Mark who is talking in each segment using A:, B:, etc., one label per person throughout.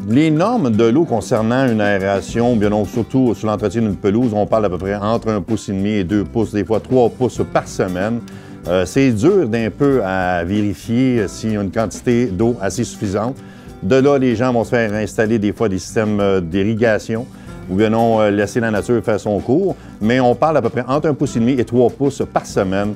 A: Les normes de l'eau concernant une aération, bien non, surtout sur l'entretien d'une pelouse, on parle à peu près entre 1,5 pouce et 2 pouces, des fois 3 pouces par semaine. C'est dur d'un peu à vérifier s'il y a une quantité d'eau assez suffisante. De là, les gens vont se faire installer des fois des systèmes d'irrigation ou bien non laisser la nature faire son cours, mais on parle à peu près entre 1,5 pouce et 3 pouces par semaine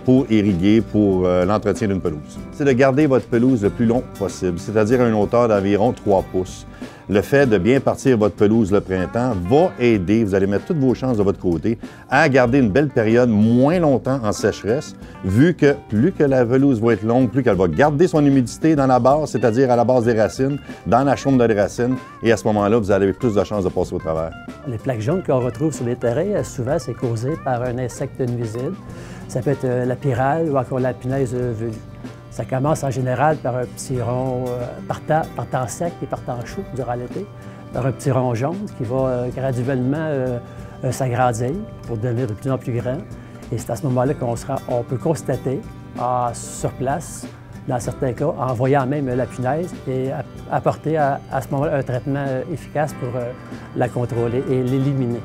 A: pour irriguer, pour l'entretien d'une pelouse. C'est de garder votre pelouse le plus long possible, c'est-à-dire à une hauteur d'environ 3 pouces. Le fait de bien partir votre pelouse le printemps va aider, vous allez mettre toutes vos chances de votre côté, à garder une belle période moins longtemps en sécheresse, vu que plus que la pelouse va être longue, plus qu'elle va garder son humidité dans la base, c'est-à-dire à la base des racines, dans la chaume des racines, et à ce moment-là, vous allez avoir plus de chances de passer au travers.
B: Les plaques jaunes qu'on retrouve sur les terrains, souvent, c'est causé par un insecte nuisible. Ça peut être la pyrale ou encore la punaise velue. Ça commence en général par un petit rond partant sec et partant chaud durant l'été, par un petit rond jaune qui va graduellement s'agrandir pour devenir de plus en plus grand. Et c'est à ce moment-là qu'on peut constater sur place, dans certains cas, en voyant même la punaise et apporter à ce moment-là un traitement efficace pour la contrôler et l'éliminer.